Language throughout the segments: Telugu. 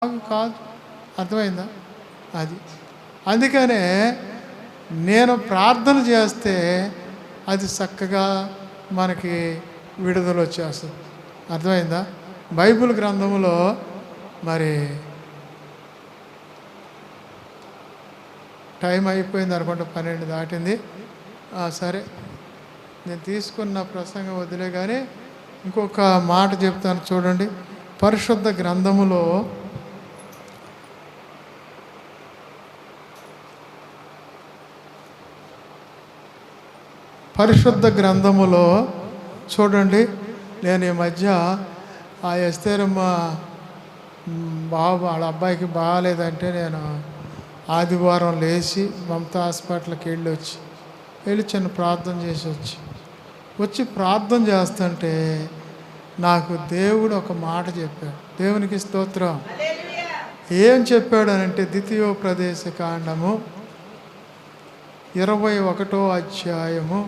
కాదు. అర్థమైందా? అది. అందుకనే నేను ప్రార్థన చేస్తే అది చక్కగా మనకి విడుదల వచ్చేస్తుంది. అర్థమైందా? బైబిల్ గ్రంథంలో మరి టైం అయిపోయింది అనుకుంటా, 12 దాటింది. సరే, నేను తీసుకున్న ప్రసంగం వదిలే కానీ ఇంకొక మాట చెప్తాను చూడండి. పరిశుద్ధ గ్రంథములో చూడండి. నేను ఈ మధ్య ఆ ఎస్తేరమ్మ వాళ్ళ అబ్బాయికి బాగాలేదంటే నేను ఆదివారం లేచి మమతా హాస్పిటల్కి వెళ్ళి చిన్న ప్రార్థన చేసి వచ్చి ప్రార్థన చేస్తుంటే నాకు దేవుడు ఒక మాట చెప్పాడు. దేవునికి స్తోత్రం. ఏం చెప్పాడనంటే ద్వితీయోపదేశ కాండము 21వ అధ్యాయము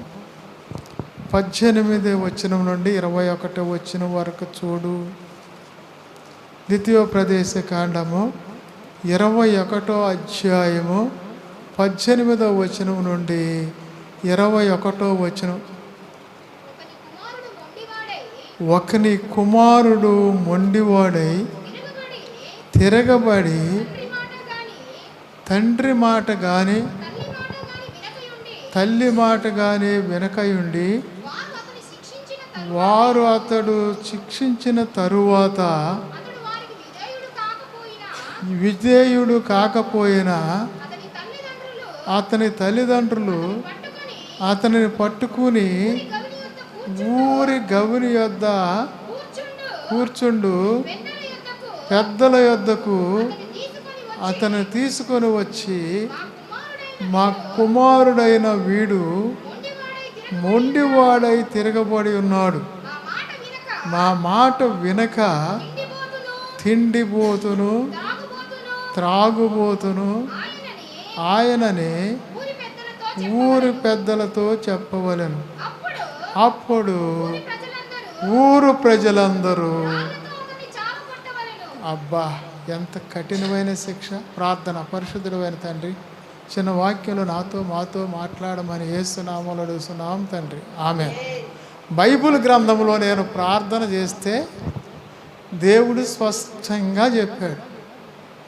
18వ వచనం నుండి 21వ వచనం వరకు చూడు. ద్వితీయోపదేశ కాండము 21వ అధ్యాయము 18వ వచనం నుండి 21వ వచనం. ఒకని కుమారుడు మొండివాడై తిరగబడి తండ్రి మాట గాని తల్లి మాట గాని వినకయుండి వారు అతడు శిక్షించిన తరువాత విధేయుడు కాకపోయినా అతని తల్లిదండ్రులు అతనిని పట్టుకుని ఊరి గవిని యొద్ద కూర్చుండు పెద్దల యొద్దకు అతను తీసుకొని వచ్చి, మా కుమారుడైన వీడు మొండివాడై తిరగబడి ఉన్నాడు. మా మాట వినక తిండిపోతును త్రాగుబోతును ఆయనని ఊరి పెద్దలతో చెప్పవలెను. అప్పుడు ఊరు ప్రజలందరూ అబ్బా, ఎంత కఠినమైన శిక్ష! ప్రార్థన. పరిశుద్ధుడైన తండ్రి, చిన్న వాక్యంలో మాతో మాట్లాడమని యేసునామములో అడుగుతున్నాం తండ్రి, ఆమేన్. బైబిల్ గ్రంథంలో నేను ప్రార్థన చేస్తే దేవుడు స్పష్టంగా చెప్పాడు.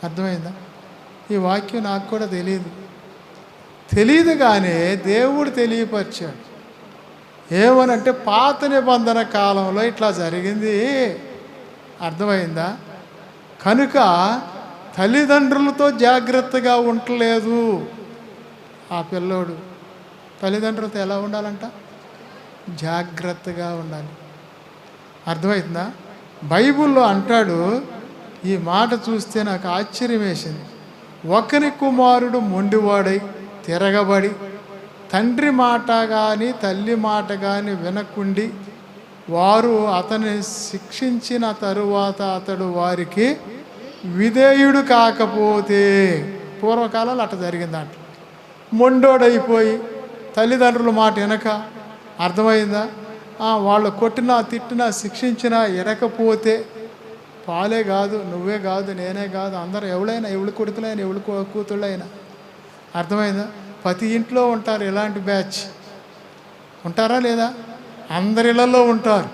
అర్థమైందా? ఈ వాక్యం నాకు కూడా తెలియదు కానీ దేవుడు తెలియపరిచాడు. ఏమనంటే పాత నిబంధన కాలంలో ఇట్లా జరిగింది. అర్థమైందా? కనుక తల్లిదండ్రులతో జాగ్రత్తగా ఉండలేదు ఆ పిల్లోడు. తల్లిదండ్రులతో ఎలా ఉండాలంట? జాగ్రత్తగా ఉండాలి. అర్థమవుతుందా? బైబిల్లో అంటాడు, ఈ మాట చూస్తే నాకు ఆశ్చర్యం వేసింది. ఒకని కుమారుడు మొండివాడై తిరగబడి తండ్రి మాట కానీ తల్లి మాట కానీ వినకుండి వారు అతన్ని శిక్షించిన తరువాత అతడు వారికి విధేయుడు కాకపోతే, పూర్వకాలంలో అట్లా జరిగిందంట. మొండోడైపోయి తల్లిదండ్రుల మాట వినక, అర్థమైందా, వాళ్ళు కొట్టినా తిట్టినా శిక్షించినా వినకపోతే, పాలే కాదు నువ్వే కాదు నేనే కాదు అందరూ ఎవడైనా ఎవడి కొడుకులైనా ఎవడి కూతుళ్ళైనా, అర్థమైందా, ప్రతి ఇంట్లో ఉంటారు ఇలాంటి బ్యాచ్. ఉంటారా లేదా? అందరి ఇళ్లలో ఉంటారు.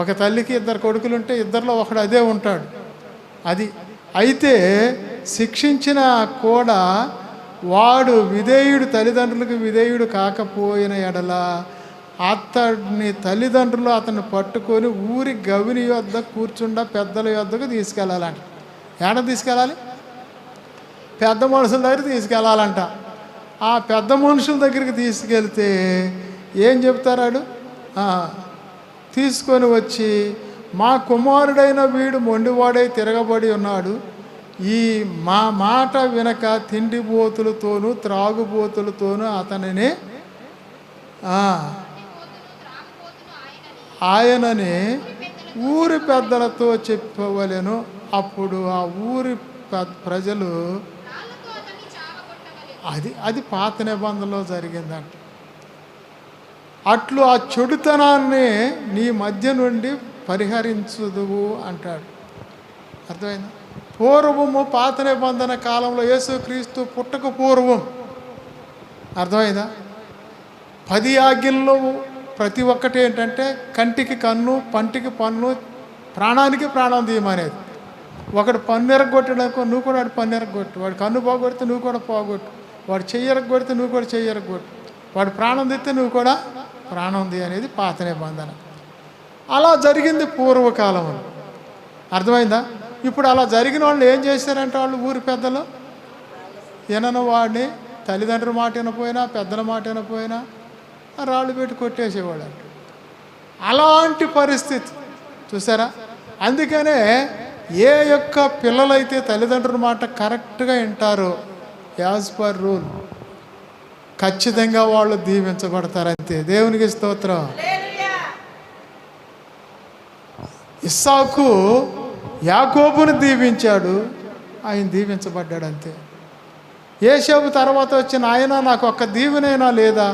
ఒక తల్లికి 2 కొడుకులు ఉంటే 2లో ఒకడు అదే ఉంటాడు. అది అయితే శిక్షించిన కూడా వాడు విధేయుడు, తల్లిదండ్రులకు విధేయుడు కాకపోయిన ఎడల అతడిని తల్లిదండ్రులు అతన్ని పట్టుకొని ఊరి గవిని యొద్ద కూర్చుండా పెద్దల యొద్దకు తీసుకెళ్ళాలంట. ఏడ తీసుకెళ్ళాలి? పెద్ద మనుషుల దగ్గర తీసుకెళ్ళాలంట. ఆ పెద్ద మనుషుల దగ్గరికి తీసుకెళ్తే ఏం చెప్తారాడు? తీసుకొని వచ్చి, మా కుమారుడైన వీడు మొండివాడై తిరగబడి ఉన్నాడు. ఈ మా మాట వినక తిండిబోతులతోనూ త్రాగుబోతులతోనూ అతనిని ఆయనని ఊరి పెద్దలతో చెప్పవలెను. అప్పుడు ఆ ఊరి ప్రజలు అది పాత నిబంధనలో జరిగిందంట. అట్లు ఆ చెడుతనాన్ని నీ మధ్య నుండి పరిహరించుదువు అంటాడు. అర్థమైందా? పూర్వము పాత నిబంధన కాలంలో యేసుక్రీస్తు పుట్టక పూర్వం, అర్థమైందా? 10 ఆజ్ఞల్లో ప్రతి ఒక్కటి ఏంటంటే కంటికి కన్ను, పంటికి పన్ను, ప్రాణానికి ప్రాణం తీయమనేది. ఒకడు పన్ను ఎరగొట్టాడనుకో, నువ్వు కూడా వాడు పన్ను ఎరగొట్టు. వాడు కన్ను పోగొడితే నువ్వు కూడా పోగొట్టు. వాడు చెయ్యి ఎరగొడితే నువ్వు కూడా చెయ్యి ఎరగొట్టు. వాడు ప్రాణం తీస్తే నువ్వు కూడా ప్రాణం తీ అనేది పాత నిబంధన. అలా జరిగింది పూర్వకాలంలో, అర్థమైందా? ఇప్పుడు అలా జరిగిన వాళ్ళు ఏం చేశారంటే, వాళ్ళు ఊరి పెద్దలు వినని వాడిని, తల్లిదండ్రుల మాట వినపోయినా పెద్దల మాట వినపోయినా రాళ్ళు పెట్టి కొట్టేసేవాడు అంట. అలాంటి పరిస్థితి చూసారా? అందుకనే ఏ యొక్క పిల్లలైతే తల్లిదండ్రుల మాట కరెక్ట్గా వింటారో, యాజ్ పర్ రూల్, ఖచ్చితంగా వాళ్ళు దీవించబడతారు. అంతే. దేవునికి స్తోత్రం. ఇస్సాకు యాకోబును దీవించాడు, ఆయన దీవించబడ్డాడు. అంతే. యేషోబు తర్వాత వచ్చిన ఆయన, నాకు ఒక్క దీవెనైనా లేదా,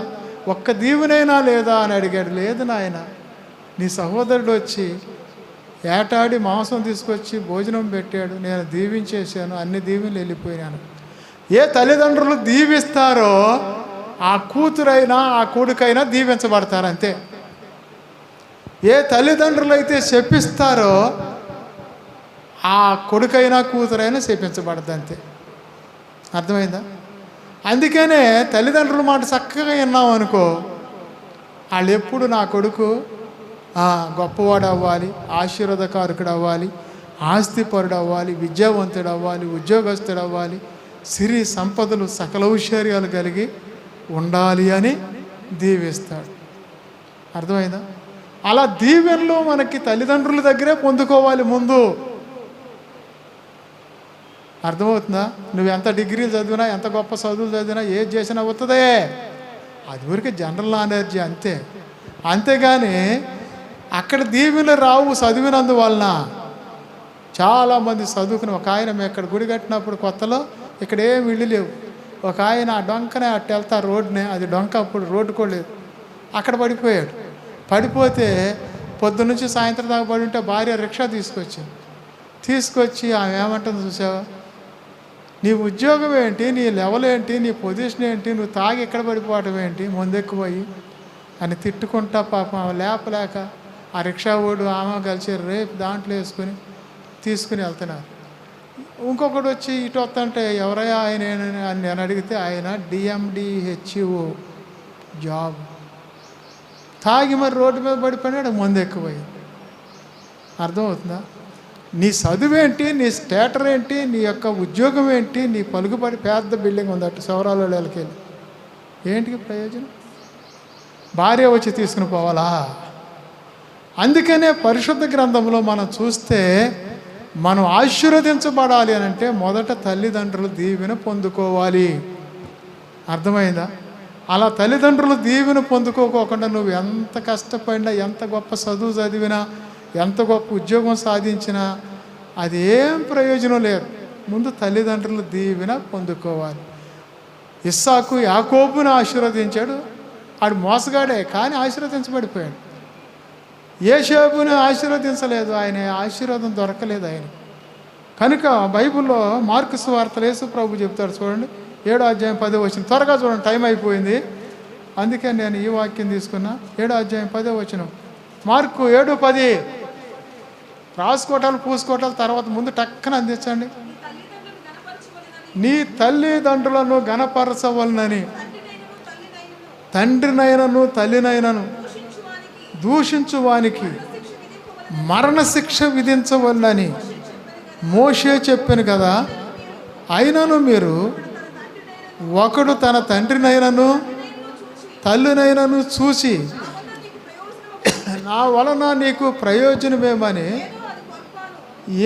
ఒక్క దీవెనైనా లేదా అని అడిగాడు. లేదు నాయన, నీ సహోదరుడు వచ్చి ఏటాడి మాంసం తీసుకొచ్చి భోజనం పెట్టాడు, నేను దీవించేశాను, అన్ని దీవెనలు వెళ్ళిపోయినాను. ఏ తల్లిదండ్రులు దీవిస్తారో ఆ కూతురైనా ఆ కొడుకైనా దీవించబడతారు. అంతే. ఏ తల్లిదండ్రులు అయితే శపిస్తారో ఆ కొడుకైనా కూతురైనా శపించబడద్దు. అంతే. అర్థమైందా? అందుకనే తల్లిదండ్రుల మాట చక్కగా విన్నాం అనుకో, వాళ్ళు ఎప్పుడు నా కొడుకు గొప్పవాడు అవ్వాలి, ఆశీర్వాదకారకుడు అవ్వాలి, ఆస్తిపరుడు అవ్వాలి, విద్యావంతుడు అవ్వాలి, ఉద్యోగస్తుడు అవ్వాలి, సిరి సంపదలు సకల ఐశ్వర్యాలు కలిగి ఉండాలి అని దీవిస్తాడు. అర్థమైందా? అలా దీవెనలు మనకి తల్లిదండ్రుల దగ్గరే పొందుకోవాలి ముందు. అర్థమవుతుందా? నువ్వు ఎంత డిగ్రీలు చదివినా, ఎంత గొప్ప చదువులు చదివినా, ఏది చేసినా అవుతుందే, అది ఊరికి జనరల్ నాలెడ్జ్ అంతే. అంతేగాని అక్కడ దీవెనలు రావు చదివినందువలన. చాలామంది చదువుకుని, ఒక ఆయన మేము ఇక్కడ గుడి కట్టినప్పుడు కొత్తలో ఇక్కడ ఏమి ఇళ్ళు లేవు. ఒక ఆయన ఆ డొంకనే అట్టు వెళ్తా రోడ్డునే, అది డొంక అప్పుడు రోడ్డు కూడా లేదు, అక్కడ పడిపోయాడు. పడిపోతే పొద్దున్నుంచి సాయంత్రం దాకా పడి ఉంటే భార్య రిక్షా తీసుకొచ్చి ఆమె ఏమంటుంది చూసావా, నీ ఉద్యోగం ఏంటి, నీ లెవెల్ ఏంటి, నీ పొజిషన్ ఏంటి, నువ్వు తాగి ఎక్కడ పడిపోవటం ఏంటి, ముందెక్కుపోయి అని తిట్టుకుంటా పాపం ఆమె లేపలేక ఆ రిక్షా ఓడు ఆమె కలిసి రేపు దాంట్లో తీసుకుని వెళ్తున్నారు. ఇంకొకటి వచ్చి ఇటు వస్తుంటే ఎవరయ్యా ఆయన అని నేను అడిగితే ఆయన DMDHO జాబ్, తాగి మరి రోడ్డు మీద పడిపోయినాడు, ముందెక్కుపోయి. అర్థమవుతుందా? నీ చదువేంటి, నీ స్టేటర్ ఏంటి, నీ యొక్క ఉద్యోగం ఏంటి, నీ పలుకుబడి పెద్ద బిల్డింగ్ ఉంది అటు సౌరాలకి వెళ్ళి, ఏంటికి ప్రయోజనం? భార్య వచ్చి తీసుకుని పోవాలా? అందుకనే పరిశుద్ధ గ్రంథంలో మనం చూస్తే, మనం ఆశీర్వదించబడాలి అని అంటే మొదట తల్లిదండ్రులు దీవెన పొందుకోవాలి. అర్థమైందా? అలా తల్లిదండ్రులు దీవెన పొందుకోకుండా నువ్వు ఎంత కష్టపడినా, ఎంత గొప్ప చదువు చదివినా, ఎంత గొప్ప ఉద్యోగం సాధించినా అది ఏం ప్రయోజనం లేదు. ముందు తల్లిదండ్రులు దీవెన పొందుకోవాలి. ఇస్సాకు యాకోబుని ఆశీర్వదించాడు, ఆడు మోసగాడే కానీ ఆశీర్వదించబడిపోయాడు. యేషోబుని ఆశీర్వదించలేదు, ఆయన ఆశీర్వాదం దొరకలేదు ఆయన. కనుక బైబిల్లో మార్కు సువార్తలో యేసు ప్రభు చెప్తాడు చూడండి, 7వ అధ్యాయం 10వ వచనం. త్వరగా చూడండి, టైం అయిపోయింది, అందుకే నేను ఈ వాక్యం తీసుకున్నా. 7వ అధ్యాయం 10వ వచనం, మార్కు 7:10. రాసుకోవటాలు పూసుకోవటాలు తర్వాత ముందు టక్కన అందించండి. నీ తల్లిదండ్రులను గణపరచవలనని తండ్రినైనను తల్లినైనను దూషించువానికి మరణశిక్ష విధించవలనని మోషే చెప్పాను కదా. అయినను మీరు ఒకడు తన తండ్రినైనను తల్లినైనను చూసి నా వలన నీకు ప్రయోజనమేమని,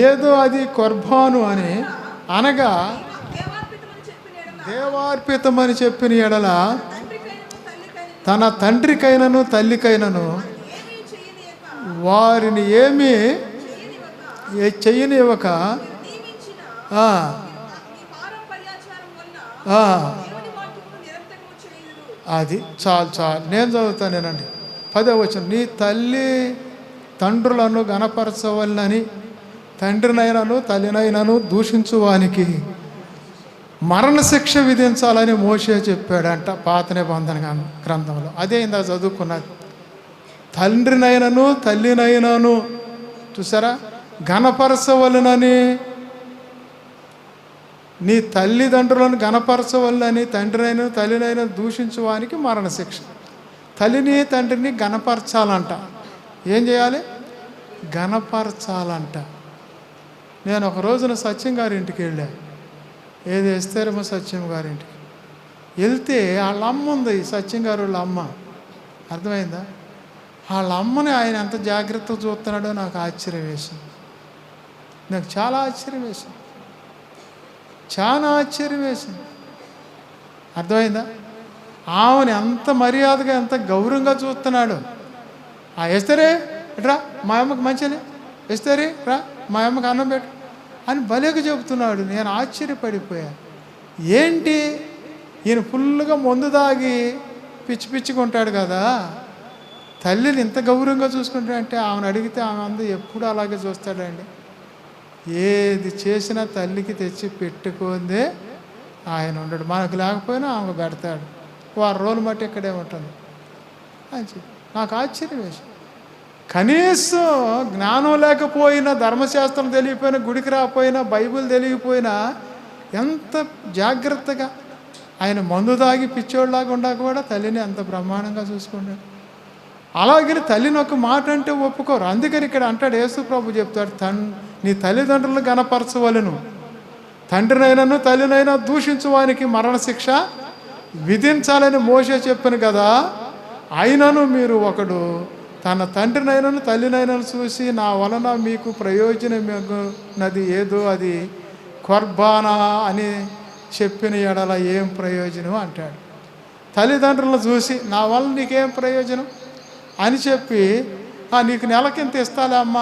ఏదో అది కొర్బాను అని అనగా దేవార్పితమని చెప్పిన ఎడల తన తండ్రికైనను తల్లికైనను వారిని ఏమీ చెయ్యనివ్వక అది చాలు నేను చదువుతానేనండి. 10వ వచనం, నీ తల్లి తండ్రులను గణపరచవలనని తండ్రినైనను తల్లినైనను దూషించువానికి మరణశిక్ష విధించాలని మోషే చెప్పాడంట పాత నిబంధన గ్రంథంలో. అదే ఇందా చదువుకున్నది. తండ్రినైనను తల్లినైనను చూసారా, ఘనపరచవలనని, నీ తల్లిదండ్రులను ఘనపరచవలనని తండ్రినైనా తల్లినైనా దూషించువానికి మరణశిక్ష. తల్లిని తండ్రిని ఘనపరచాలంట. ఏం చేయాలి? ఘనపరచాలంట. నేను ఒక రోజున సత్యం గారి ఇంటికి వెళ్ళా. ఏది ఎస్తేరమ్మ సత్యం గారింటికి వెళ్తే వాళ్ళ అమ్మ ఉంది, సత్యం గారు వాళ్ళ అమ్మ. అర్థమైందా? వాళ్ళ అమ్మని ఆయన ఎంత జాగ్రత్తగా చూస్తున్నాడో నాకు ఆశ్చర్యం వేసింది. నాకు చాలా ఆశ్చర్యం వేసింది, చాలా ఆశ్చర్యం వేసింది. అర్థమైందా? ఆమెను ఎంత మర్యాదగా ఎంత గౌరవంగా చూస్తున్నాడు. ఆ ఎస్తరే రా మా అమ్మకి మంచిది, ఎస్తరే రా మా అమ్మకి అన్నం పెట్టు అని భలేగా చెబుతున్నాడు. నేను ఆశ్చర్యపడిపోయా. ఏంటి ఈయన ఫుల్గా మందు తాగి పిచ్చి పిచ్చిగా ఉంటాడు కదా, తల్లిని ఇంత గౌరవంగా చూసుకుంటాడంటే ఆమెను అడిగితే ఆమె అందు ఎప్పుడు అలాగే చూస్తాడండి. ఏది చేసినా తల్లికి తెచ్చి పెట్టుకుందే ఆయన ఉండడు. మనకు లేకపోయినా ఆమె పెడతాడు. వారు రోజులు మట్టి ఇక్కడే ఉంటుంది అని చెప్పి నాకు ఆశ్చర్యం వేసి, కనీసం జ్ఞానం లేకపోయినా, ధర్మశాస్త్రం తెలియకపోయినా, గుడికి రాకపోయినా, బైబిల్ తెలియకపోయినా ఎంత జాగ్రత్తగా ఆయన మందు తాగి పిచ్చోళ్ళలాగా ఉండా కూడా తల్లిని అంత బ్రహ్మాండంగా చూసుకుంటాడు. అలాగే తల్లిని ఒక మాట అంటే ఒప్పుకోరు. అందుకని ఇక్కడ అంటాడు యేసు ప్రభు చెప్తాడు, నీ తల్లిదండ్రులను గణపరచవలను, తండ్రినైనాను తల్లినైనా దూషించువానికి మరణశిక్ష విధించాలని మోషే చెప్పాను కదా. అయినను మీరు ఒకడు తన తండ్రినైనాను తల్లినైనాను చూసి నా వలన మీకు ప్రయోజనమేది ఏదో అది కొర్బానా అని చెప్పిన ఎడల ఏం ప్రయోజనం అంటాడు. తల్లిదండ్రులను చూసి నా వల్ల నీకేం ప్రయోజనం అని చెప్పి, నీకు నెలకింత ఇస్తాలే అమ్మ,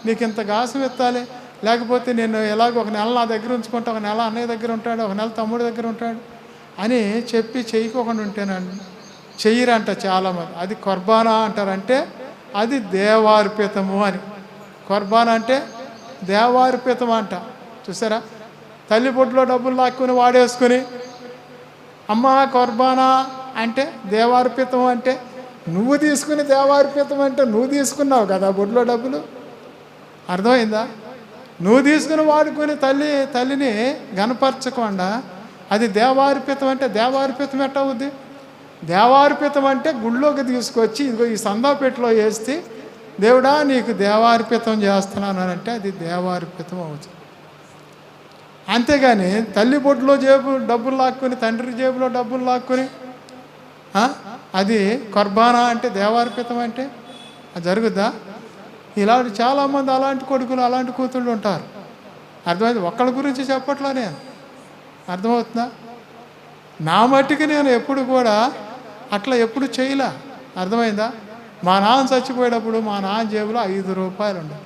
నీకు ఇంత గాసం ఇస్తాలే, లేకపోతే నేను ఎలాగో ఒక నెల నా దగ్గర ఉంచుకుంటా, ఒక నెల అన్నయ్య దగ్గర ఉంటాడు, ఒక నెల తమ్ముడి దగ్గర ఉంటాడు అని చెప్పి చేయకోకుండా ఉంటేనండి చెయ్యరంట చాలామంది. అది కొర్బానా అంటారంటే అది దేవార్పితము అని. కొర్బానా అంటే దేవార్పితం అంట. చూసారా, తల్లి బొడ్లో డబ్బులు లాక్కుని వాడేసుకుని అమ్మ కొర్బానా అంటే దేవార్పితం అంటే నువ్వు తీసుకుని దేవార్పితం అంటే నువ్వు తీసుకున్నావు కదా బొడ్లో డబ్బులు. అర్థమైందా? నువ్వు తీసుకుని వాడుకొని తల్లిని గనపరచకుండా అది దేవార్పితం అంటే దేవార్పితం ఎట్ట అవుద్ది? దేవార్పితం అంటే గుళ్ళోకి తీసుకొచ్చి ఇదిగో ఈ సందాపేటలో వేస్తే దేవుడా నీకు దేవార్పితం చేస్తున్నాను అంటే అది దేవార్పితం అవుతుంది. అంతేగాని తల్లి బొడ్లో డబ్బులు లాక్కుని తండ్రి జేబులో డబ్బులు లాక్కుని అది కొర్బానా అంటే దేవార్పితం అంటే అది జరుగుద్దా? ఇలాంటి చాలామంది అలాంటి కొడుకులు అలాంటి కూతుళ్ళు ఉంటారు. అర్థమైంది? ఒక్కళ్ళ గురించి చెప్పట్లా నేను. అర్థమవుతుందా? నా మట్టికి నేను ఎప్పుడు కూడా అట్లా ఎప్పుడు చేయలే. అర్థమైందా? మా నాన్న చచ్చిపోయేటప్పుడు మా నాన్న జేబులో 5 రూపాయలు ఉండే.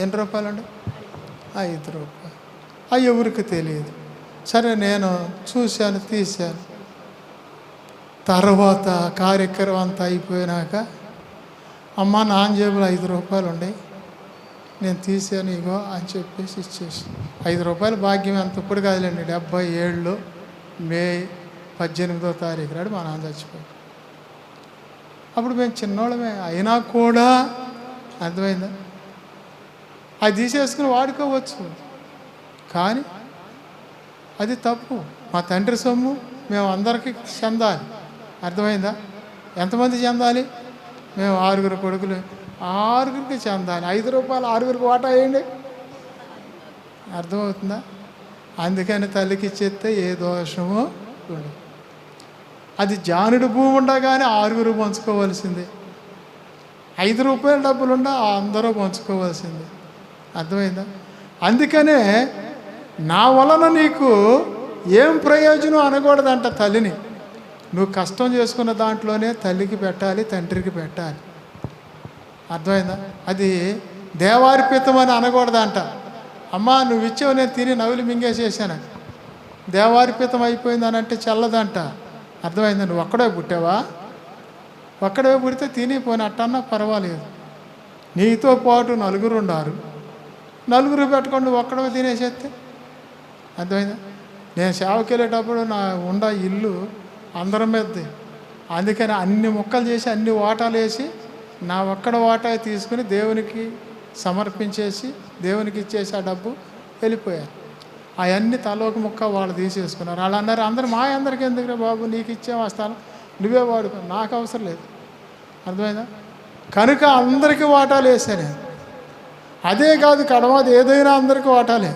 ఎన్ని రూపాయలు ఉండే? 5 రూపాయలు. అవి ఎవరికి తెలియదు. సరే నేను చూశాను, తీశాను. తర్వాత కార్యక్రమం అంతా అయిపోయినాక అమ్మ నాన్న జేబులో 5 రూపాయలు ఉండే, నేను తీసాను ఇగో అని చెప్పేసి ఇచ్చేసి 5 రూపాయల భాగ్యం ఎంత ఇప్పుడు కాదులేండి. 77 మే 18వ తారీఖు నాడు మా నాన్న చచ్చిపోయాడు. అప్పుడు మేము చిన్నోళ్ళమే అయినా కూడా అర్థమైందా, అది తీసేసుకుని వాడుకోవచ్చు. కానీ అది తప్పు. మా తండ్రి సొమ్ము మేము అందరికీ చెందాలి. అర్థమైందా? ఎంతమంది చెందాలి? మేము 6 కొడుకులు, 6కి చెందాలి. 5 రూపాయలు 6కి వాటా వేయండి. అర్థమవుతుందా? అందుకని తల్లికి ఇచ్చేస్తే ఏ దోషమో ఉండదు. అది జానుడు భూమి ఉండగానే 6 పంచుకోవాల్సిందే. 5 రూపాయల డబ్బులుండా అందరూ పంచుకోవాల్సిందే. అర్థమైందా? అందుకనే నా వలన నీకు ఏం ప్రయోజనం అనకూడదంట తల్లిని. నువ్వు కష్టం చేసుకున్న దాంట్లోనే తల్లికి పెట్టాలి, తండ్రికి పెట్టాలి. అర్థమైందా? అది దేవార్పితం అని అనకూడదంట. అమ్మ నువ్వు ఇచ్చావు నేను తిని నవ్వులు మింగేసేసాను, దేవార్పితం అయిపోయిందని అంటే చల్లదంట. అర్థమైందా? నువ్వు ఒక్కడే పుట్టావా? ఒక్కడే పుడితే తిని పోయినట్టన్నా పర్వాలేదు. నీతో పాటు 4 ఉన్నారు. నలుగురు పెట్టుకోండి, ఒక్కడో తినేసేస్తే. అర్థమైందా? నేను సేవకి వెళ్ళేటప్పుడు నా ఇల్లు అందరం మీదది. అందుకని అన్ని ముక్కలు చేసి అన్ని వాటాలు వేసి నా ఒక్కడ వాటా తీసుకుని దేవునికి సమర్పించేసి దేవునికి ఇచ్చేసి ఆ డబ్బు వెళ్ళిపోయారు. అవన్నీ తలోక ముక్క వాళ్ళు తీసేసుకున్నారు. వాళ్ళు అన్నారు, అందరు మా అందరికి ఎందుకురా బాబు, నీకు ఇచ్చాము ఆ స్థలం, నువ్వే వాడుకో, నాకు అవసరం లేదు. అర్థమైందా? కనుక అందరికీ వాటాలు వేసాను నేను. అదే కాదు, కడమాది ఏదైనా అందరికీ వాటాలే.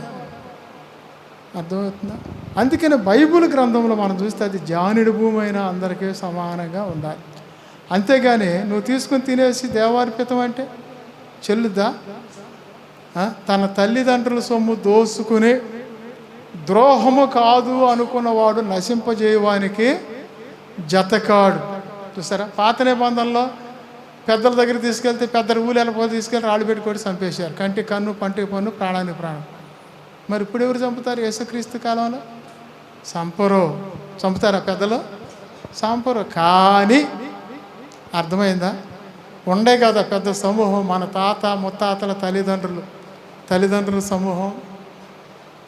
అర్థమవుతుందా? అందుకని బైబిల్ గ్రంథంలో మనం చూస్తే అది జానుడి భూమి అయినా అందరికీ సమానంగా ఉండాలి. అంతేగాని నువ్వు తీసుకుని తినేసి దేవార్పితం అంటే చెల్లుద్దా? తన తల్లిదండ్రుల సొమ్ము దోసుకుని ద్రోహము కాదు అనుకున్నవాడు నశింపజేయవానికి జతకాడు. చూసారా? పాత నిబంధనలో పెద్దల దగ్గర తీసుకెళ్తే పెద్దల ఊళ్ళు వెళ్ళిపోతే తీసుకెళ్ళి రాళ్ళు పెట్టుకొని చంపేశారు. కంటికి కన్ను, పంటికి పన్ను, ప్రాణానికి ప్రాణం. మరి ఇప్పుడు ఎవరు చంపుతారు? యేసుక్రీస్తు కాలంలో చంపుతారా పెద్దలు? చంపరు. కానీ అర్థమైందా? ఉండే కదా పెద్ద సమూహం, మన తాత ముత్తాతల తల్లిదండ్రుల సమూహం,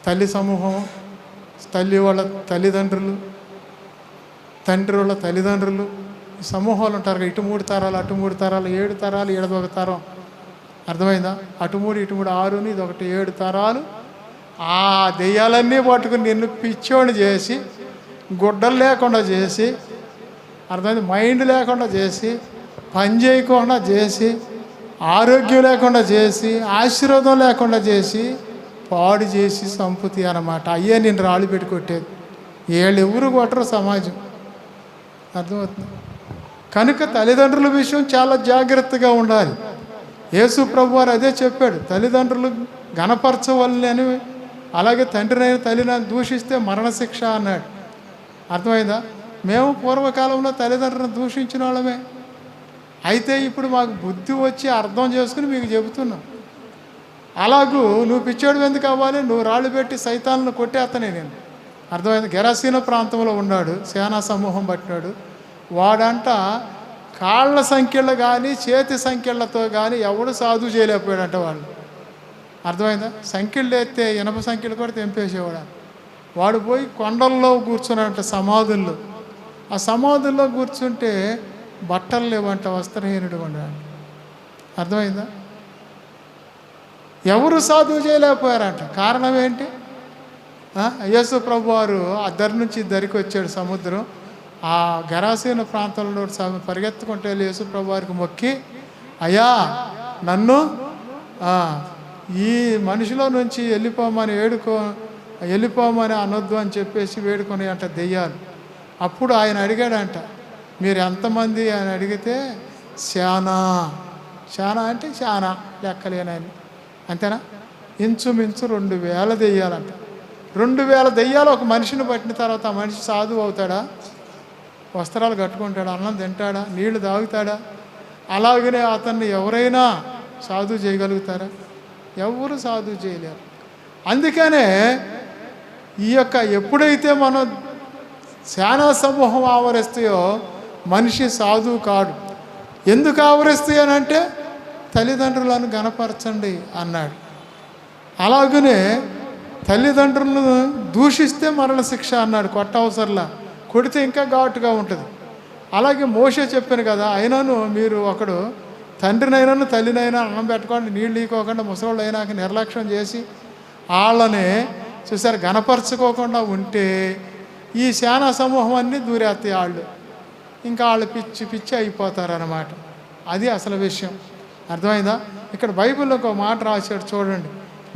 తల్లి సమూహం, తల్లి వాళ్ళ తల్లిదండ్రులు, తండ్రి వాళ్ళ తల్లిదండ్రులు, ఈ సమూహాలు ఉంటారు. ఇటు 3 తరాలు, అటు 3 తరాలు, 7 తరాలు, ఈడదొక తరం. అర్థమైందా? అటు 3 ఇటు 3 6, ఇది ఒకటి 7 తరాలు. ఆ దెయ్యాలన్నీ పట్టుకుని నిన్ను పిచ్చోని చేసి, గుడ్డలు లేకుండా చేసి, అర్థమైంది, మైండ్ లేకుండా చేసి, పని చేయకుండా చేసి, ఆరోగ్యం లేకుండా చేసి, ఆశీర్వాదం లేకుండా చేసి, పాడు చేసి సంపుతి అన్నమాట. అయ్యే నేను రాళ్ళు పెట్టి కొట్టేది. వీళ్ళు ఎవరు కొట్టరు సమాజం. అర్థమవుతుంది? కనుక తల్లిదండ్రుల విషయం చాలా జాగ్రత్తగా ఉండాలి. యేసు ప్రభు వారు అదే చెప్పాడు, తల్లిదండ్రులు గణపరచవలని, అలాగే తండ్రినైన తల్లిని దూషిస్తే మరణశిక్ష అన్నాడు. అర్థమైందా? మేము పూర్వకాలంలో తల్లిదండ్రులను దూషించిన వాళ్ళమే. అయితే ఇప్పుడు మాకు బుద్ధి వచ్చి అర్థం చేసుకుని మీకు చెబుతున్నాం. అలాగూ నువ్వు పిచ్చోడు ఎందుకు అవ్వాలి? నువ్వు రాళ్ళు పెట్టి సైతాలను కొట్టేస్తానే నేను. అర్థమైంది? గెరాసీన ప్రాంతంలో ఉన్నాడు, సేనా సమూహం పట్టినాడు. వాడంట కాళ్ళ సంఖ్యలు కానీ చేతి సంఖ్యలతో కానీ ఎవడు సాధువు చేయలేకపోయాడంట వాళ్ళు. అర్థమైందా? సంఖ్యలు ఎత్తే ఇనప సంఖ్యలు కూడా తెంపేసేవాడు. వాడు పోయి కొండల్లో కూర్చున్నాడంట, సమాధుల్లో. ఆ సమాధుల్లో కూర్చుంటే బట్టలు లేవంట, వస్త్రహీనుడు ఉన్నాడు. అర్థమైందా? ఎవరు సాధువు చేయలేకపోయారంట. కారణం ఏంటి? యేసు ప్రభు వారు అద్దరి నుంచి దరికి వచ్చాడు సముద్రం. ఆ గెరాసీన ప్రాంతంలో పరిగెత్తుకుంటే యేసు ప్రభు వారికి మొక్కి, అయ్యా నన్ను ఈ మనిషిలో నుంచి వెళ్ళిపోమని అనొద్దు అని చెప్పేసి వేడుకొని అంట దెయ్యాలు. అప్పుడు ఆయన అడిగాడంట, మీరు ఎంతమంది అని అడిగితే శానా అంటే శానా లెక్కలేనని. అంతేనా? ఇంచుమించు 2000 దెయ్యాలంట. 2000 దెయ్యాలు ఒక మనిషిని పట్టిన తర్వాత ఆ మనిషి సాధువు అవుతాడా? వస్త్రాలు కట్టుకుంటాడా? అన్నం తింటాడా? నీళ్లు తాగుతాడా? అలాగనే అతన్ని ఎవరైనా సాధువు చేయగలుగుతారా? ఎవరు సాధువు చేయలేరు. అందుకనే ఎప్పుడైతే మనం శానా సమూహం ఆవరిస్తాయో మనిషి సాధువు కాడు. ఎందుకు ఆవరిస్తాయనంటే తల్లిదండ్రులను గణపరచండి అన్నాడు. అలాగనే తల్లిదండ్రులను దూషిస్తే మరణశిక్ష అన్నాడు. కొట్టవసరలా, కొడితే ఇంకా ఘాటుగా ఉంటుంది. అలాగే మోషే చెప్పాను కదా, అయినాను మీరు ఒకడు తండ్రినైనాను తల్లినైనా అన్నం పెట్టుకోండి, నీళ్ళు ఈకోకుండా ముసలోళ్ళు అయినాక నిర్లక్ష్యం చేసి వాళ్ళని చూసారు గణపరచుకోకుండా ఉంటే ఈ శానా సమూహం అన్నీ దూరేస్తాయి. వాళ్ళు ఇంకా వాళ్ళు పిచ్చి అయిపోతారన్నమాట. అది అసలు విషయం. అర్థమైందా? ఇక్కడ బైబిల్లో ఒక మాట రాశాడు చూడండి.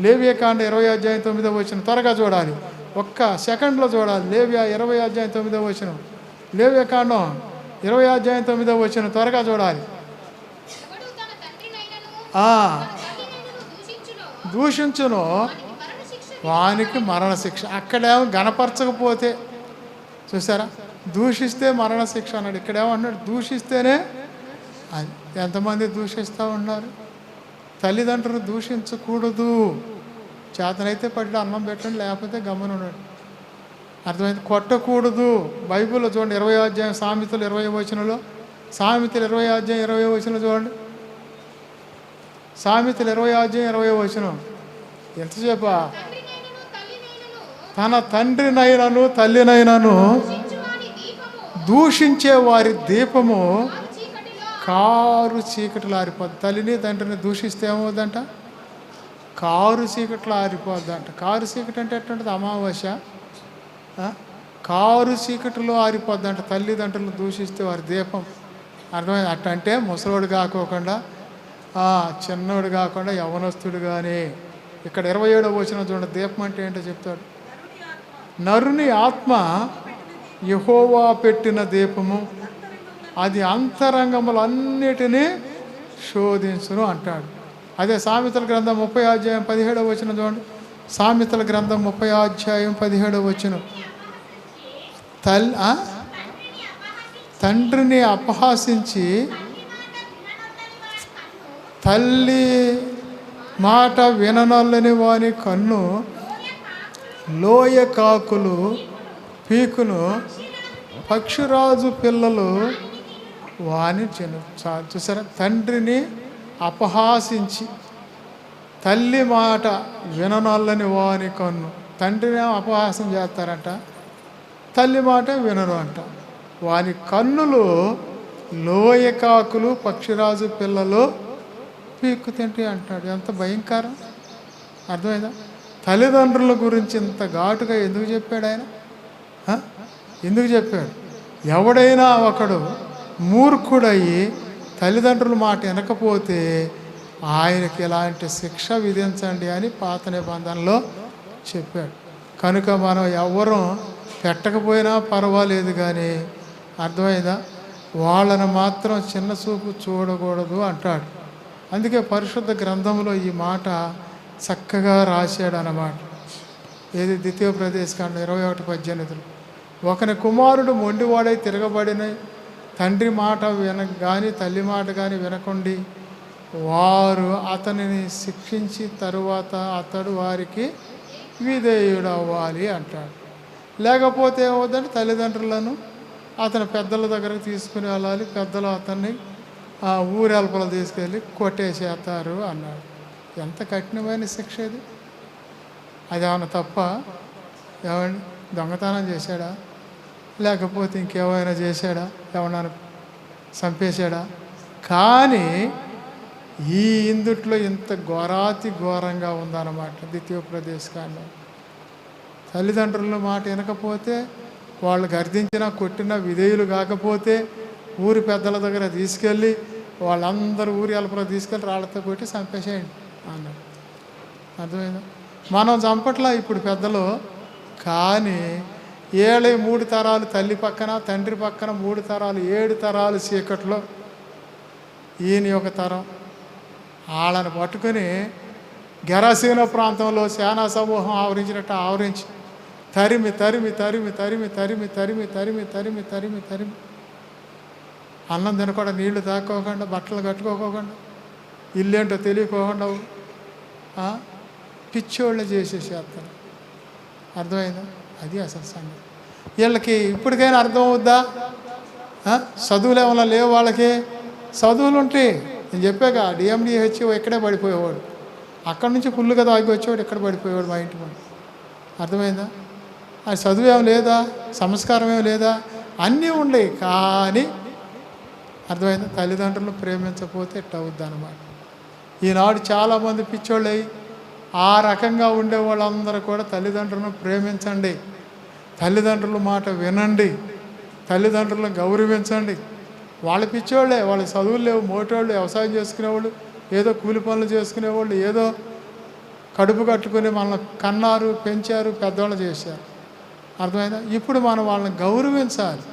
లేవియాకాండం 20వ అధ్యాయం 9వ వచనం. త్వరగా చూడాలి, ఒక్క సెకండ్లో చూడాలి. లేవియా 20వ అధ్యాయం 9వ వచనం. లేవియాకాండం 20వ అధ్యాయం 9వ వచనం. త్వరగా చూడాలి. దూషించును వానికి మరణశిక్ష. అక్కడేమో గణపరచకపోతే చూసారా, దూషిస్తే మరణశిక్ష అన్నాడు. ఇక్కడేమో అన్నాడు దూషిస్తేనే. అది ఎంతమంది దూషిస్తూ ఉన్నారు? తల్లిదండ్రులు దూషించకూడదు. చేతనైతే పట్టి అన్నం పెట్టండి, లేకపోతే గమ్మున ఉన్నాడు. అర్థమైంది? కొట్టకూడదు. బైబిల్లో చూడండి 20వ అధ్యాయం సామెతలు 20వ వచనంలో. సామెతలు 20వ అధ్యాయం 20వ వచనం చూడండి. సామెతలు 20వ అధ్యాయం 20వ వచనం. ఎంతసేపా? తన తండ్రినైనను తల్లినైనను దూషించే వారి దీపము కారు చీకటిలో ఆరిపోద్ది. తల్లిని తండ్రిని దూషిస్తే ఏమవుద్దంట? కారు చీకట్లో ఆరిపోద్దంట. కారు చీకటి అంటే ఎట్లుంటుంది? అమావాస్య. కారు చీకటిలో ఆరిపోద్దంట తల్లిదండ్రులను దూషిస్తే వారి దీపం. అర్థమైంది? అట్టంటే ముసలోడు కాకోకుండా, చిన్నోడు కాకుండా యవనస్తుడు కానీ. ఇక్కడ 27వ వచనం చూడండి. దీపం అంటే ఏంటో చెప్తాడు. నరుని ఆత్మ యెహోవా పెట్టిన దీపము, అది అంతరంగములన్నిటినీ శోధించును అంటాడు. అదే సామెతల గ్రంథం 30వ అధ్యాయం 17వ వచనం చూడండి. సామెతల గ్రంథం 30వ అధ్యాయం 17వ వచనం. తండ్రిని అపహాసించి తల్లి మాట విననొల్లని వాని కన్ను లోయ కాకులు పీకును, పక్షిరాజు పిల్లలు వాని చూసారా? తండ్రిని అపహాసించి తల్లి మాట విననొల్లని వాని కన్ను. తండ్రిని అపహాసం చేస్తారంట, తల్లి మాట వినరు అంట. వాని కన్నులు లోయ కాకులు పక్షిరాజు పిల్లలు పీక్కు తింటే అంటాడు. ఎంత భయంకరం! అర్థమైందా? తల్లిదండ్రుల గురించి ఇంత ఘాటుగా ఎందుకు చెప్పాడు ఆయన? ఎందుకు చెప్పాడు? ఎవడైనా ఒకడు మూర్ఖుడయ్యి తల్లిదండ్రుల మాట వినకపోతే ఆయనకి ఇలాంటి శిక్ష విధించండి అని పాత నిబంధనలో చెప్పాడు. కనుక మనం ఎవరూ పెట్టకపోయినా పర్వాలేదు, కానీ అర్థమైందా? వాళ్ళని మాత్రం చిన్న చూపు చూడకూడదు అంటాడు. అందుకే పరిశుద్ధ గ్రంథంలో ఈ మాట చక్కగా రాశాడు అన్నమాట. ఏది? ద్వితీయోపదేశకాండం 21:18. ఒకని కుమారుడు మొండివాడై తిరగబడిన తండ్రి మాట కానీ తల్లి మాట కానీ వినకుండి వారు అతనిని శిక్షించి తరువాత అతడు వారికి విధేయుడు అవ్వాలి అంటాడు. లేకపోతే ఏమవుతుందంటే తల్లిదండ్రులను అతని పెద్దల దగ్గరకు తీసుకుని వెళ్ళాలి. పెద్దలు అతన్ని ఊరెల్పలు తీసుకెళ్ళి కొట్టేసేస్తారు అన్నాడు. ఎంత కఠినమైన శిక్ష ఇది! అది ఏమన్నా తప్ప? ఏమండి, దొంగతనం చేశాడా? లేకపోతే ఇంకేమైనా చేశాడా? ఏమన్నా చంపేశాడా? కానీ ఈ ఇందుట్లో ఇంత ఘోరాతి ఘోరంగా ఉందన్నమాట. ద్వితీయోపదేశకాండం. తల్లిదండ్రుల మాట వినకపోతే, వాళ్ళు గర్దించినా కొట్టినా విధేయులు కాకపోతే ఊరి పెద్దల దగ్గర తీసుకెళ్ళి వాళ్ళందరూ ఊరి అలపలో తీసుకెళ్ళి రాళ్ళతో కొట్టి చంపేసేయండి అన్నాడు. అర్థమైందా? మనం చంపట్లా ఇప్పుడు పెద్దలు, కానీ 3 తరాలు తల్లి పక్కన తండ్రి పక్కన 3 తరాలు 7 తరాలు చీకట్లో ఈయన ఒక తరం. వాళ్ళని పట్టుకుని గెరాసీన ప్రాంతంలో సేనా సమూహం ఆవరించినట్టు ఆవరించి తరిమి తరిమి తరిమి తరిమి తరిమి తరిమి తరిమి తరిమి తరిమి తరిమి అన్నం తినకుండా, నీళ్లు తాక్కోకుండా, బట్టలు కట్టుకోకుండా, ఇల్లేంటో తెలియకోకుండా పిచ్చోళ్ళు చేసేసేస్తారు. అర్థమైందా? అది అసలు సంగతి. వీళ్ళకి ఇప్పటికైనా అర్థం అవుద్దా? చదువులు ఏమన్నా లేవు వాళ్ళకి? చదువులు ఉంటాయి. నేను చెప్పాక డిఎండిహెచ్ ఇక్కడే పడిపోయేవాడు, అక్కడి నుంచి ఫుల్గా తాగి వచ్చేవాడు ఇక్కడ పడిపోయేవాడు మా ఇంటి ముందు. అర్థమైందా? అది చదువు ఏం లేదా? సంస్కారం ఏం లేదా? అన్నీ ఉండేవి, కానీ అర్థమైందా? తల్లిదండ్రులను ప్రేమించకపోతే ఎట్ట అవుద్ది అన్నమాట. ఈనాడు చాలామంది పిచ్చోళ్ళు అయ్యి ఆ రకంగా ఉండే వాళ్ళందరూ కూడా తల్లిదండ్రులను ప్రేమించండి, తల్లిదండ్రుల మాట వినండి, తల్లిదండ్రులను గౌరవించండి. వాళ్ళ పిచ్చోళ్ళే, వాళ్ళకి చదువులు లేవు, మోటోళ్ళు, వ్యవసాయం చేసుకునేవాళ్ళు, ఏదో కూలి పనులు చేసుకునేవాళ్ళు, ఏదో కడుపు కట్టుకుని మనల్ని కన్నారు, పెంచారు, పెద్దవాళ్ళు చేశారు. అర్థమైందా? ఇప్పుడు మనం వాళ్ళని గౌరవించాలి.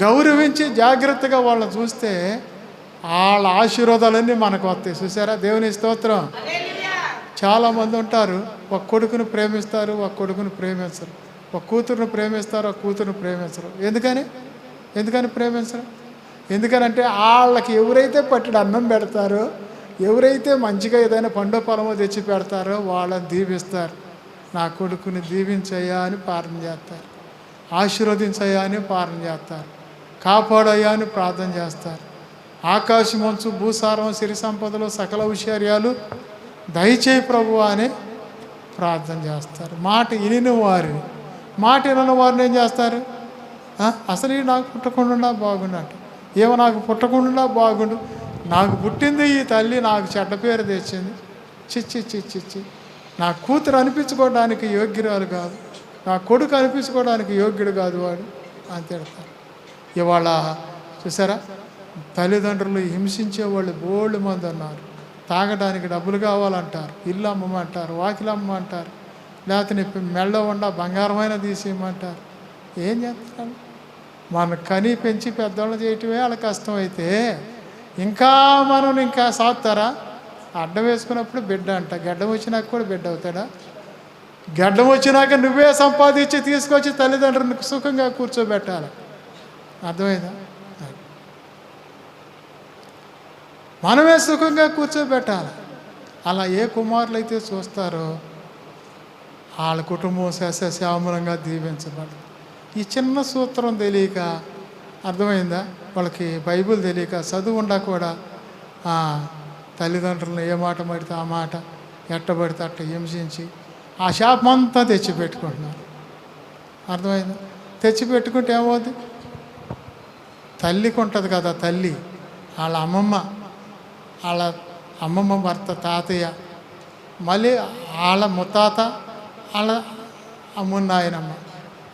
గౌరవించి జాగ్రత్తగా వాళ్ళని చూస్తే వాళ్ళ ఆశీర్వాదాలన్నీ మనకు వస్తాయి. చూసారా? దేవుని స్తోత్రం. చాలామంది ఉంటారు, ఒక కొడుకును ప్రేమిస్తారు, ఒక కొడుకును ప్రేమించరు, ఒక కూతురును ప్రేమిస్తారు, ఒక కూతురును ప్రేమించరు. ఎందుకని ప్రేమించరు? ఎందుకనంటే వాళ్ళకి ఎవరైతే పట్టడి అన్నం పెడతారో, ఎవరైతే మంచిగా ఏదైనా పండు పొలమో తెచ్చి పెడతారో వాళ్ళని దీవిస్తారు. నా కొడుకుని దీవించయ్యా అని ప్రార్థన చేస్తారు, ఆశీర్వదించయ్యా అని ప్రార్థన చేస్తారు, కాపాడయ్యా అని ప్రార్థన చేస్తారు. ఆకాశమంచు భూసారం సిరి సంపదలు సకల ఐశ్వర్యాలు దయచేయి ప్రభువా అని ప్రార్థన చేస్తారు. మాట విని వారిని, మాట వినని వారిని ఏం చేస్తారు? అసలు ఈ నాకు పుట్టకుండా బాగుండు అంట. ఏమో నాకు పుట్టకుండా బాగుండు, నాకు పుట్టింది ఈ తల్లి నాకు చెడ్డ పేరు తెచ్చింది, చిచ్చి చిచ్చి చి, నా కూతురు అనిపించుకోవడానికి యోగ్యురాలు కాదు, నా కొడుకు అనిపించుకోవడానికి యోగ్యుడు కాదు వాడు అని తిడతారు. ఇవాళ చూసారా, తల్లిదండ్రులు హింసించే వాళ్ళు బోళ్ళు మంది ఉన్నారు. తాగడానికి డబ్బులు కావాలంటారు, ఇల్లు అమ్మమంటారు, వాకిలు అమ్మమంటారు, లేకపోతే మెళ్ళ ఉండ బంగారమైన తీసేయమంటారు. ఏం చేస్తారు? మన కని పెంచి పెద్దవాళ్ళు చేయటమే వాళ్ళ కష్టం అయితే ఇంకా మనం ఇంకా సాగుతారా? అడ్డం వేసుకున్నప్పుడు బిడ్డ అంట, గడ్డం వచ్చినాక కూడా బిడ్డ అవుతాడా? గడ్డం వచ్చినాక నువ్వే సంపాదించి తీసుకొచ్చి తల్లిదండ్రులకు సుఖంగా కూర్చోబెట్టాలి. అర్థమైందా? మనమే సుఖంగా కూర్చోబెట్టాలి. అలా ఏ కుమారులు అయితే చూస్తారో వాళ్ళ కుటుంబం సస్యశ్యామలంగా దీవించబడదు. ఈ చిన్న సూత్రం తెలియక, అర్థమైందా, వాళ్ళకి బైబిల్ తెలియక, చదువు ఉండా కూడా తల్లిదండ్రులను ఏ మాట పడితే ఆ మాట, ఎట్టబడితే అట్ట హింసించి ఆ శాపం అంతా తెచ్చిపెట్టుకుంటున్నారు. అర్థమైందా? తెచ్చిపెట్టుకుంటే ఏమవుద్ది? తల్లికి ఉంటుంది కదా, తల్లి వాళ్ళ అమ్మమ్మ భర్త తాతయ్య, మళ్ళీ వాళ్ళ ముత్తాత, వాళ్ళ నాయనమ్మ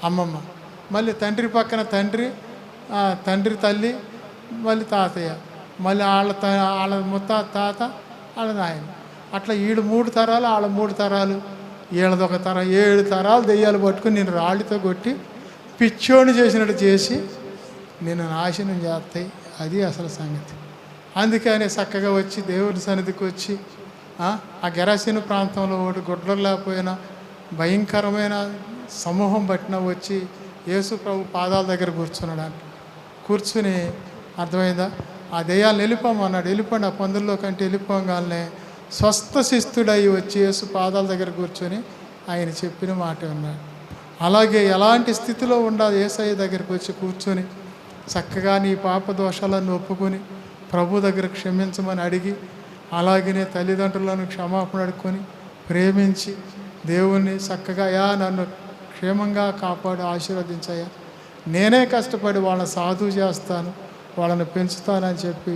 అమ్మమ్మ, మళ్ళీ తండ్రి పక్కన తండ్రి తల్లి, మళ్ళీ తాతయ్య, మళ్ళీ వాళ్ళ ముత్తాత తాత, వాళ్ళ నాయన, అట్లా వీళ్ళు 3 తరాలు, వాళ్ళ 3 తరాలు, వీళ్ళదొక తరం, 7 తరాలు దెయ్యాలు పట్టుకుని నేను రాళ్ళతో కొట్టి పిచ్చోని చేసినట్టు చేసి నేను నాశనం చేస్తాయి. అది అసలు సంగతి. అందుకని చక్కగా వచ్చి దేవుని సన్నిధికి వచ్చి ఆ గెరాసిన్ ప్రాంతంలో ఒకటి గుడ్డలు లేకపోయినా భయంకరమైన సమూహం పట్టిన వచ్చి యేసు ప్రభు పాదాల దగ్గర కూర్చున్నాడు. కూర్చుని, అర్థమైందా, ఆ దెయ్యాలను వెళ్ళిపోమన్నాడు. వెళ్ళిపోండి, ఆ పందుల్లో కంటే వెళ్ళిపోగానే స్వస్థ శిస్తుడై వచ్చి యేసు పాదాల దగ్గర కూర్చొని ఆయన చెప్పిన మాట ఉన్నాడు. అలాగే ఎలాంటి స్థితిలో ఉండాలి, యేసయ్య దగ్గరికి వచ్చి కూర్చొని చక్కగా నీ పాప దోషాలను ఒప్పుకొని ప్రభు దగ్గర క్షమించమని అడిగి, అలాగనే తల్లిదండ్రులను క్షమాపణ అడుక్కొని ప్రేమించి దేవుణ్ణి చక్కగా, నన్ను క్షేమంగా కాపాడు, ఆశీర్వదించయ్యా, నేనే కష్టపడి వాళ్ళని సాధువు చేస్తాను, వాళ్ళని పెంచుతానని చెప్పి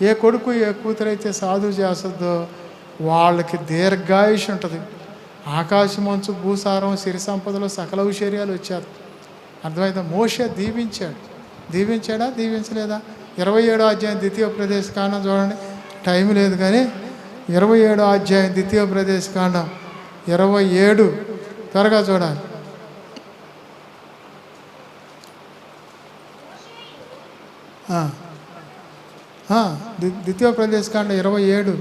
ఏ కొడుకు ఏ కూతురైతే సాధువు చేస్తుందో వాళ్ళకి దీర్ఘాయుష్ ఉంటుంది. ఆకాశమంచు భూసారం సిరి సంపదలో సకల ఐశ్వర్యాలు వచ్చారు. అర్థమైందా? మోషే దీవించాడా దీవించలేదా? 27వ అధ్యాయం ద్వితీయోపదేశ కాండం చూడండి, టైం లేదు కానీ 27వ అధ్యాయం ద్వితీయోపదేశ కాండం 27 త్వరగా చూడాలి. ద్వితీయోపదేశ కాండం 27.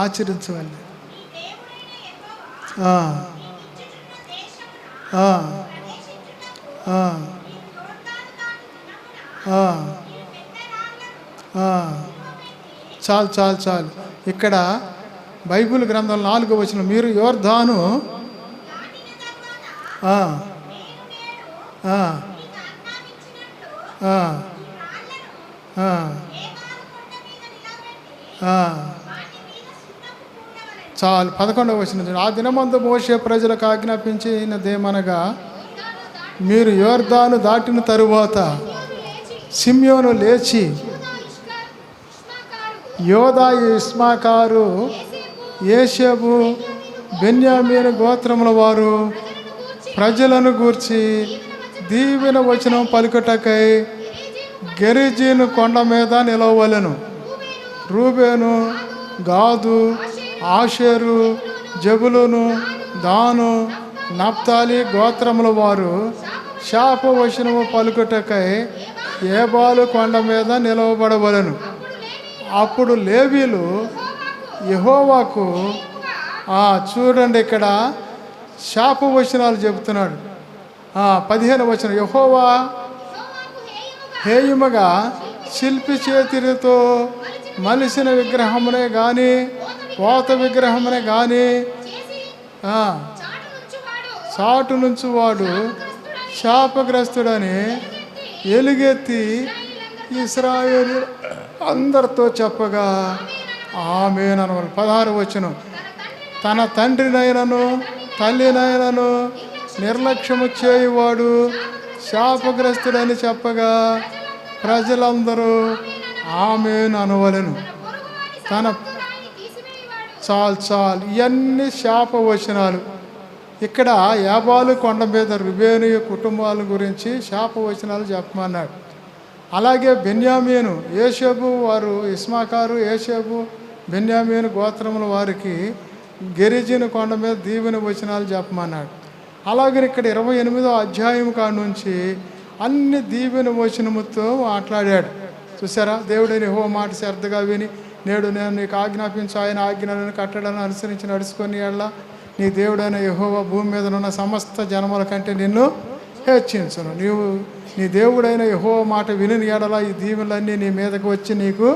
ఆచరించవాలి. చాలు. ఇక్కడ బైబిల్ గ్రంథం 4వ వచనం, మీరు యోర్దాను చాలు. 11వ వచనం, ఆ దినమందు మోషే ప్రజలకు ఆజ్ఞాపించినదేమనగా, మీరు యోర్దాను దాటిన తరువాత సిమ్యోను లేచి యోదా, ఇస్మాకారు, యేషేబు, బెన్యామీను గోత్రముల వారు ప్రజలను గూర్చి దీవెన వచనం పలుకుటకై గెరిజీను కొండ మీద నిలవలెను. రూబేను, గాదు, ఆషేరు, జబులును, దాను, నప్తాలి గోత్రముల వారు శాపవచనము పలుకుటకై ఏబాలు కొండ మీద నిలవబడవలెను. అప్పుడు లేవీలు యెహోవాకు, చూడండి ఇక్కడ శాపవచనాలు చెబుతున్నాడు. 15వ వచనం, యెహోవా హేయముగా శిల్పి చేతితో మలిసిన విగ్రహమునే కానీ పోత విగ్రహమునే కానీ చాటు నుంచి వాడు శాపగ్రస్తుడని ఎలుగెత్తి ఇశ్రాయేలు అందరితో చెప్పగా ఆమేననవాలి. 16 వచనం. తన తండ్రినైనను తల్లినైనను నిర్లక్ష్యము చేయువాడు శాపగ్రస్తుడని చెప్పగా ప్రజలందరూ ఆమేన్ అనవలెను. తన చాలు ఇవన్నీ శాపవచనాలు. ఇక్కడ యాబాలు కొండ మీద రుబేను కుటుంబాల గురించి శాపవచనాలు చెప్పమన్నాడు. అలాగే బెన్యామీను యోసేపు వారు ఇస్మాకారు యోసేపు బెన్యామీను గోత్రముల వారికి గెరిజిను కొండ మీద దీవెన వచనాలు చెప్పమన్నాడు. అలాగే ఇక్కడ 28వ అధ్యాయం కాడ నుంచి అన్ని దీవెన వచనముతో మాట్లాడాడు. చూసారా, దేవుడైన యెహోవా మాట శ్రద్ధగా విని నేడు నేను నీకు ఆజ్ఞాపించు ఆయన ఆజ్ఞలను కట్టడాలను అనుసరించి నడుచుకొని ఎడల నీ దేవుడైన యెహోవా భూమి మీద ఉన్న సమస్త జనముల కంటే నిన్ను హెచ్చించును. నీవు నీ దేవుడైన యెహోవా మాట విని ఎడల ఈ దీవెనలన్నీ నీ మీదకు వచ్చి నీకు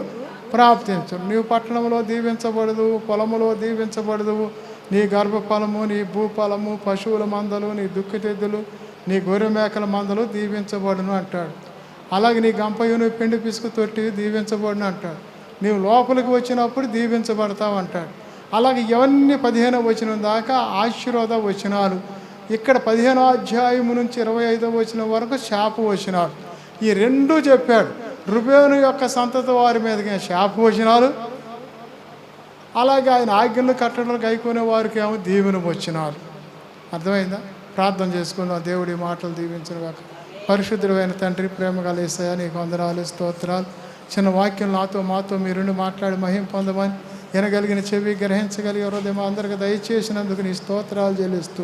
ప్రాప్తించును. నీవు పట్టణంలో దీవించబడదు, పొలములో దీవించబడదు. నీ గర్భఫలము, నీ భూఫలము, పశువుల మందలు, నీ దుక్కితెద్దులు, నీ గొర్రె మేకల మందలు దీవించబడును అంటాడు. అలాగే నీ గంపయును పిండి పిసుకు తొట్టి దీవించబడును అంటాడు. నీవు లోపలికి వచ్చినప్పుడు దీవించబడతావు అంటాడు. అలాగే ఇవన్నీ 15వ వచనం దాకా ఆశీర్వాద వచనాలు. ఇక్కడ 15వ అధ్యాయం నుంచి 25వ వచనం వరకు శాప వచనాలు. ఈ రెండు చెప్పాడు. రుబేను యొక్క సంతతి వారి మీదకి శాప వచనాలు, అలాగే ఆయన ఆజ్ఞలు కట్టడలు గైకొనే వారికి ఏమో దీవెన వచనాలు. అర్థమైందా? ప్రార్థన చేసుకుందాం. దేవుడి మాటలు దీవించిన పరిశుద్ధుడైన తండ్రి, ప్రేమ గల యేసయ్యా నీకు వందనాలు, స్తోత్రాలు. చిన్న వాక్యం నాతో మాతో మీరుండి మాట్లాడి మహిమ పొందమని వినగలిగిన చెవి గ్రహించగలిగే హృదయం అందరికీ దయచేసినందుకు నీ స్తోత్రాలు చెల్లిస్తూ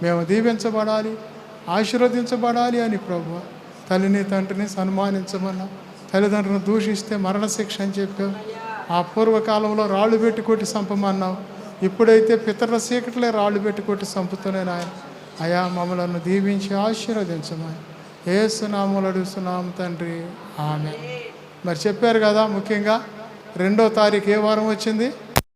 మేము దీవించబడాలి, ఆశీర్వదించబడాలి అని ప్రభువా తల్లిని తండ్రిని సన్మానించమన్నా. తల్లిదండ్రులను దూషిస్తే మరణశిక్ష అని చెప్పావు. ఆ పూర్వకాలంలో రాళ్ళు పెట్టి కొట్టి చంపమన్నావు. ఇప్పుడైతే పితరుల చీకట్లే రాళ్ళు పెట్టి కొట్టి చంపుతూనే నాయన. అయా మమ్మలను దీవించి ఆశీర్వదించమని యేసు నామములో అడుగుతున్నాం తండ్రి, ఆమేన్. మరి చెప్పారు కదా, ముఖ్యంగా 2వ తారీఖు ఏ వారం వచ్చింది?